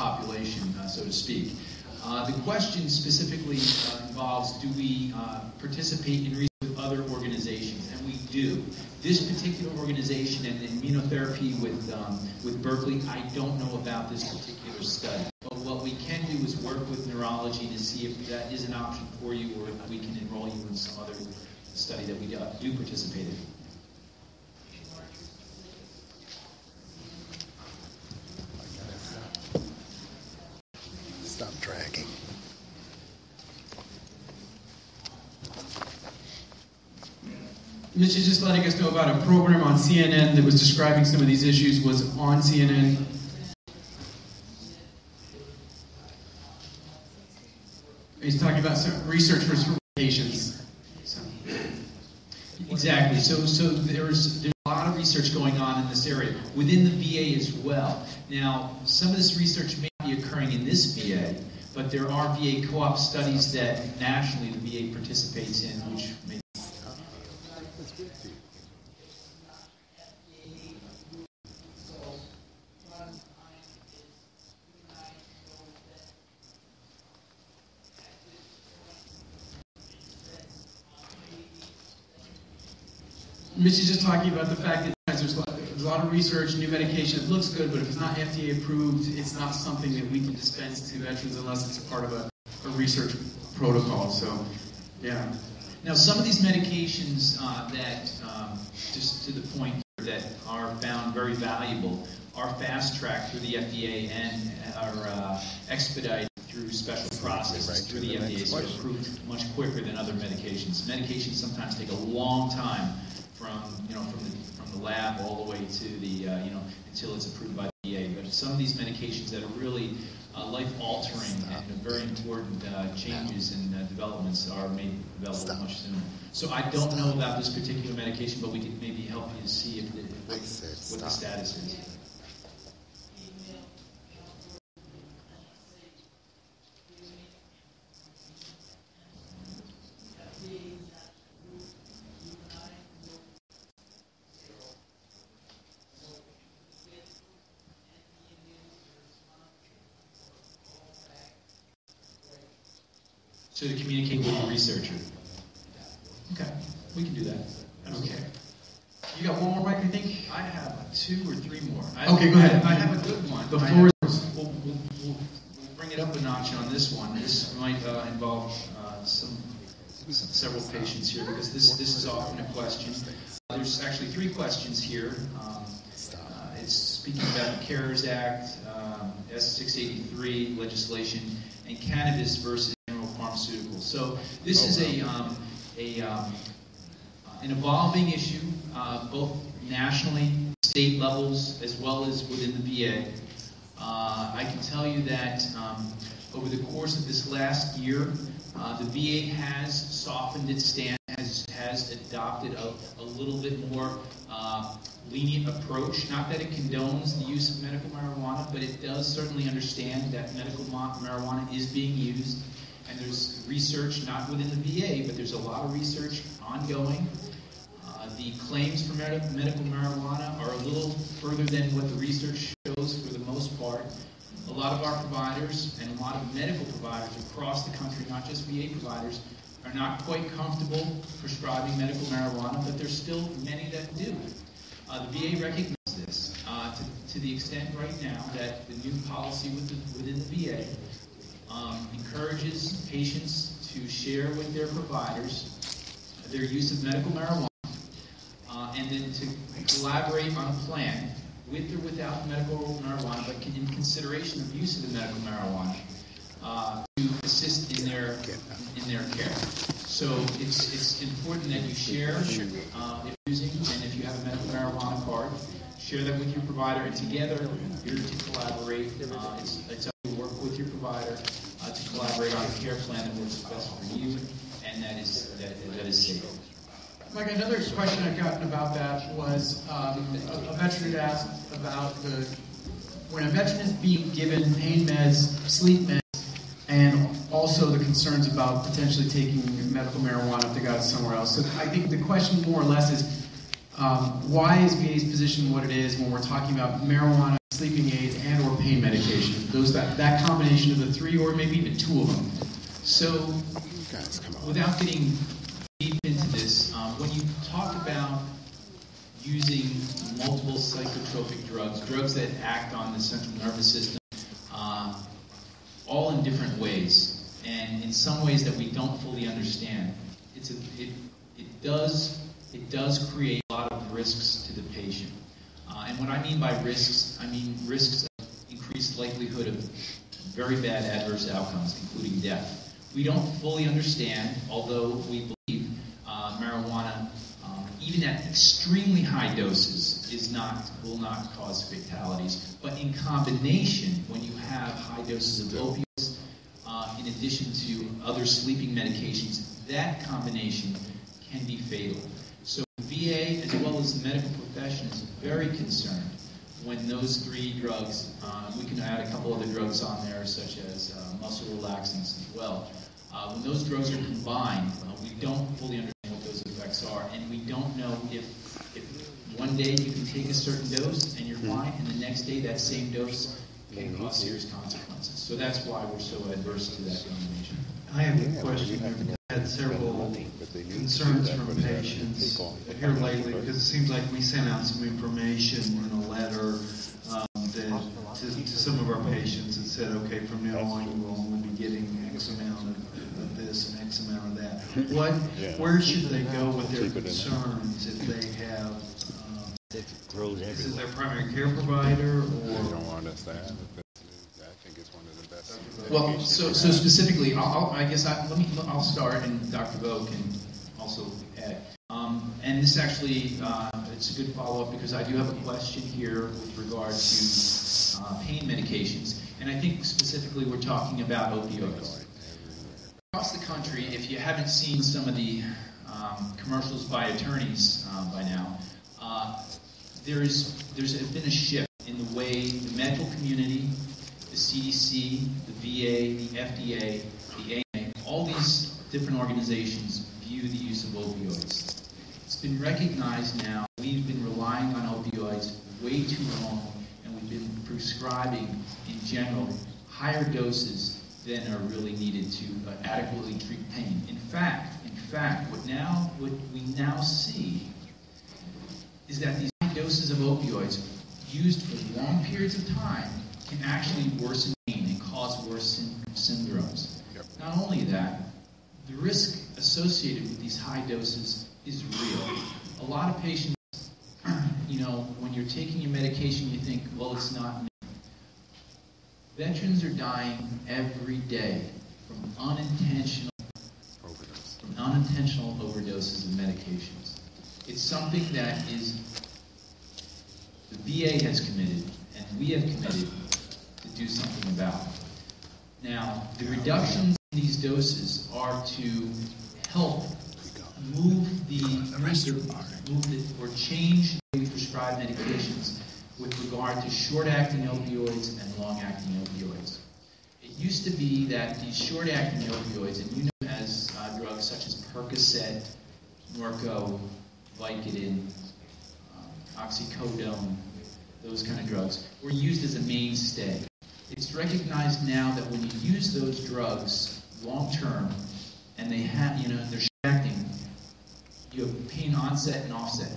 population, so to speak. The question specifically involves, do we participate in research with other organizations? And we do. This particular organization and immunotherapy with Berkeley, I don't know about this particular study. But what we can do is work with neurology to see if that is an option for you, or if we can enroll you in some other study that we do participate in. Stop dragging. Mitch is just letting us know about a program on CNN that was describing some of these issues, was on CNN. He's talking about some research for patients. So. Exactly. So there's a lot of research going on in this area, within the VA as well. Now, some of this research may be occurring in this VA, but there are VA co-op studies that nationally the VA participates in, which may Mitch is just talking about the fact that there's a lot of research, new medication. It looks good, but if it's not FDA approved, it's not something that we can dispense to veterans unless it's a part of a research protocol. So, yeah. Now, some of these medications that, just to the point that are found very valuable, are fast-tracked through the FDA and are expedited through special processes through the FDA, so they're approved much quicker than other medications. Medications sometimes take a long time from the lab all the way to the until it's approved by the VA. But some of these medications that are really life-altering and very important changes and developments are made available much sooner. So I don't know about this particular medication, but we could maybe help you to see what the status is. So to communicate with the researcher. Okay, we can do that. Okay. You got one more, Mike, I think? I have 2 or 3 more. Okay, go ahead. I have a good one. The floor is... We'll bring it up a notch on this one. This might involve several patients here, because this is often a question. There's actually 3 questions here. It's speaking about the CARES Act, S683 legislation, and cannabis versus pharmaceuticals. So this is an evolving issue, both nationally, state levels, as well as within the VA. I can tell you that over the course of this last year, the VA has softened its stance, has adopted a little bit more lenient approach. Not that it condones the use of medical marijuana, but it does certainly understand that medical marijuana is being used. And there's research, not within the VA, but there's a lot of research ongoing. The claims for medical marijuana are a little further than what the research shows for the most part. A lot of our providers and a lot of medical providers across the country, not just VA providers, are not quite comfortable prescribing medical marijuana, but there's still many that do. The VA recognizes this to the extent right now that the new policy within the VA encourages patients to share with their providers their use of medical marijuana, and then to collaborate on a plan with or without medical marijuana, but in consideration of use of the medical marijuana to assist in their care. So it's important that you share if you're using, and if you have a medical marijuana card, share that with your provider, and together you're to collaborate. It's up to work with your provider to collaborate on a care plan that works best for you, and that is safe. Mike, another question I've gotten about that was a veteran had asked about when a veteran is being given pain meds, sleep meds, and also the concerns about potentially taking medical marijuana if they got it somewhere else. So I think the question more or less is, why is VA's position what it is when we're talking about marijuana, sleeping aid and or pain medication. That combination of the three, or maybe even two of them. So, without getting deep into this, when you talk about using multiple psychotropic drugs that act on the central nervous system, all in different ways, and in some ways that we don't fully understand, it does create a lot of risks to the patient. And what I mean by risks, I mean risks of increased likelihood of very bad adverse outcomes, including death. We don't fully understand, although we believe marijuana, even at extremely high doses, will not cause fatalities. But in combination, when you have high doses of opioids, in addition to other sleeping medications, that combination can be fatal. So the VA, as well as the medical profession, is very concerned when those three drugs, we can add a couple other drugs on there, such as muscle relaxants as well. When those drugs are combined, we don't fully understand what those effects are, and we don't know if one day you can take a certain dose and you're fine, and the next day that same dose can cause serious consequences. So that's why we're so adverse to that combination. I have a question. I've had several concerns from patients here lately, because it seems like we sent out some information in a letter to some of our patients that said, okay, from now on you will only be getting X amount of this and X amount of that. Where should they go with their concerns if they have? Is it their primary care provider, or? They don't understand. I think it's one of the best. Well, so specifically, I'll start, and Dr. Vo can also add. And this actually, it's a good follow-up, because I do have a question here with regard to pain medications, and I think specifically we're talking about opioids. Across the country, if you haven't seen some of the commercials by attorneys by now, there's been a shift in the way the medical community, the CDC, the VA, the FDA, the AMA, all these different organizations view the use of opioids. It's been recognized now we've been relying on opioids way too long, and we've been prescribing, in general, higher doses than are really needed to adequately treat pain. In fact, what we now see is that these high doses of opioids used for long periods of time can actually worsen pain and cause worse syndromes. Yep. Not only that, the risk associated with these high doses is real. A lot of patients, when you're taking your medication, you think, well, it's not me. Veterans are dying every day from unintentional overdoses of medications. It's something that the VA has committed, and we have committed to do something about. Now, the reductions in these doses are to help or change the way we prescribe medications with regard to short-acting opioids and long-acting opioids. It used to be that these short-acting opioids, and you know as drugs such as Percocet, Norco, Vicodin, oxycodone, those kind of drugs, were used as a mainstay. It's recognized now that when you use those drugs long-term, and they have, they're short-acting, you have pain onset and offset.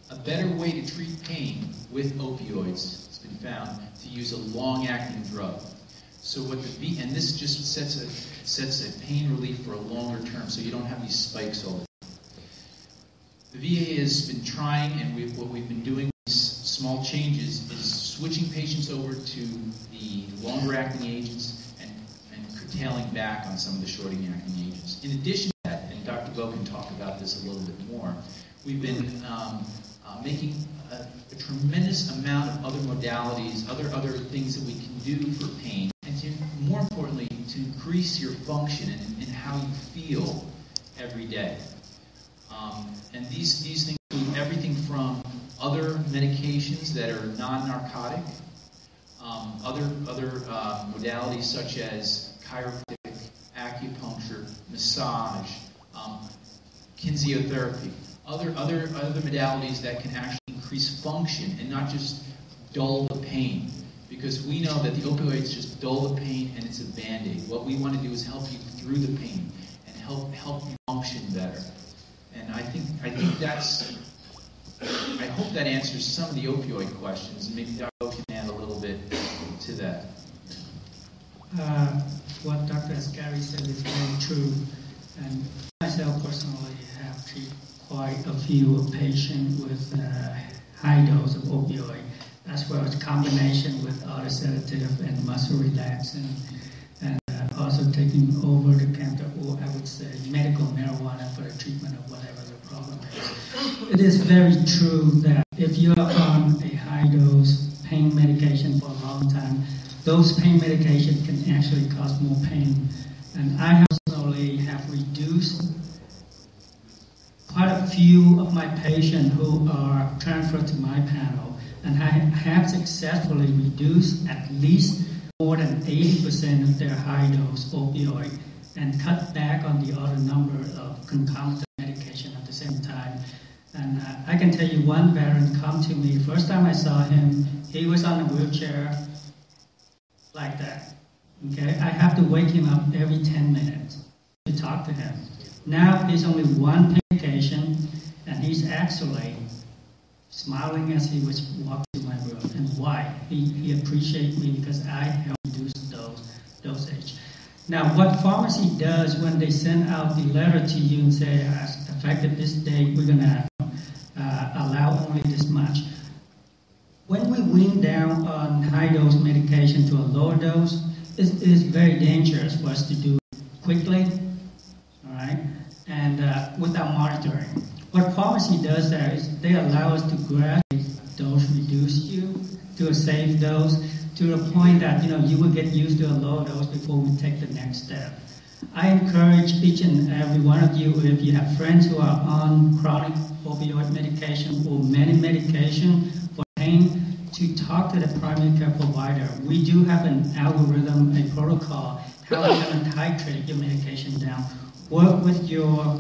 A better way to treat pain with opioids has been found to use a long-acting drug. So and this just sets a pain relief for a longer term, so you don't have these spikes all the time. The VA has been trying, and what we've been doing with these small changes is switching patients over to the longer-acting agents and curtailing back on some of the short-acting agents. In addition to that, and Dr. Vo can talk about this a little bit more, we've been making a tremendous amount of other modalities, other things that we can do for pain, and more importantly, to increase your function and how you feel every day. And these things include everything from other medications that are non-narcotic, other modalities such as chiropractic, acupuncture, massage, kinesiotherapy, other modalities that can actually increase function and not just dull the pain, because we know that the opioids just dull the pain and it's a Band-Aid. What we want to do is help you through the pain and help you function better. And I think that's, I hope that answers some of the opioid questions, and maybe Dr. can add a little bit to that. What Dr. Ascari said is very true, and myself personally have treated quite a few patients with high dose of opioid, as well as combination with other sedative and muscle relaxant, and also taking over the counter, or I would say medical marijuana for the treatment of whatever the problem is. It is very true that if you're on a high dose pain medication for a long time, those pain medications can actually cause more pain. And I personally have reduced quite a few of my patients who are transferred to my panel, and I have successfully reduced at least more than 80% of their high-dose opioid and cut back on the other number of concomitant medication at the same time. And I can tell you one veteran come to me, first time I saw him, he was on a wheelchair like that. Okay, I have to wake him up every 10 minutes to talk to him. Now he's only one medication, and he's actually smiling as he was walking to my room. And why? He appreciates me because I help reduce dosage. Now, what pharmacy does when they send out the letter to you and say, effective this date, we're going to allow only this much. When we wean down on high-dose medication to a lower dose, it is very dangerous for us to do quickly, all right, and without monitoring. What pharmacy does there is they allow us to gradually dose reduce you to a safe dose to the point that you will get used to a lower dose before we take the next step. I encourage each and every one of you, if you have friends who are on chronic opioid medication or many medication for pain, to talk to the primary care provider. We do have an algorithm, a protocol, how we're going to titrate your medication down. Work with your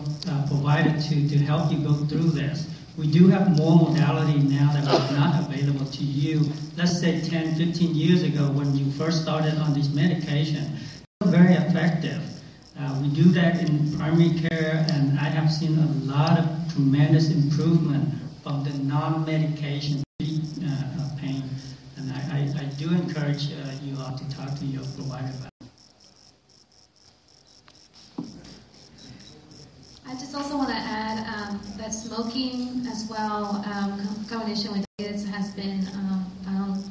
provider to help you go through this. We do have more modality now that was not available to you. Let's say 10, 15 years ago when you first started on this medication. They were very effective. We do that in primary care, and I have seen a lot of tremendous improvement from the non-medication pain. And I do encourage you all to talk to your provider about it. I just also want to add that smoking as well, combination with kids has been found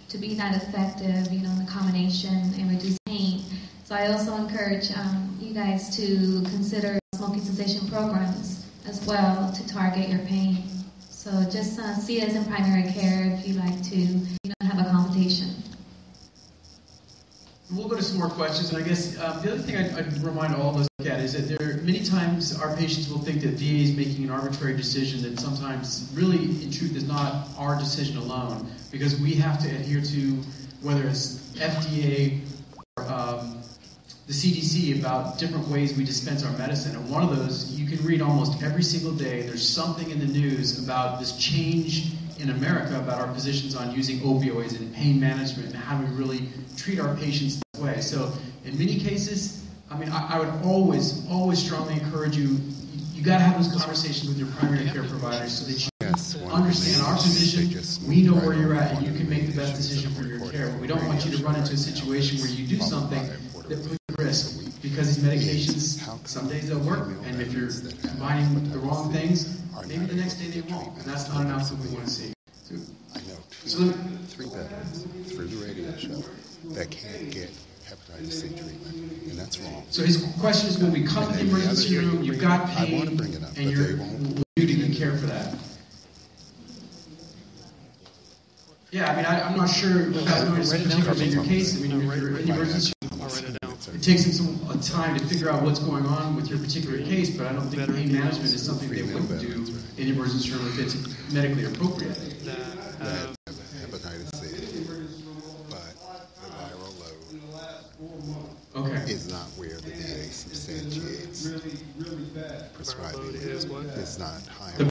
to be that effective, in the combination and reduce pain. So I also encourage you guys to consider smoking cessation programs as well to target your pain. So just see us in primary care if you'd like to have a consultation. We'll go to some more questions, and I guess the other thing I'd remind all of us to look at is that there many times our patients will think that VA is making an arbitrary decision that sometimes really, in truth, is not our decision alone, because we have to adhere to whether it's FDA or the CDC about different ways we dispense our medicine. And one of those, you can read almost every single day, there's something in the news about this change in America about our positions on using opioids and pain management and how we really treat our patients that way. So in many cases, I would always strongly encourage you got to have those conversations with your primary care providers so that you understand our position, we know where you're at, and you can make the best decision for your care. But we don't want you to run into a situation where you do something that puts you at risk, because these medications, some days they'll work, and if you're combining the wrong things, maybe the next day they won't, and that's not an outcome we want to see. I know three veterans through the radio show that can't get hepatitis C treatment, and that's wrong. So his question is, when we come to the emergency room, you've got pain, I want to bring it up, and you're duty to care for that. Yeah, I'm not sure without knowing particulars in your case. If you're in the emergency room, it takes them some time to figure out what's going on with your particular case, but I don't think pain management is something they wouldn't do in the emergency room if it's medically appropriate. Hepatitis C, but the viral load is not where the VA substantiates prescribing it. It's not high.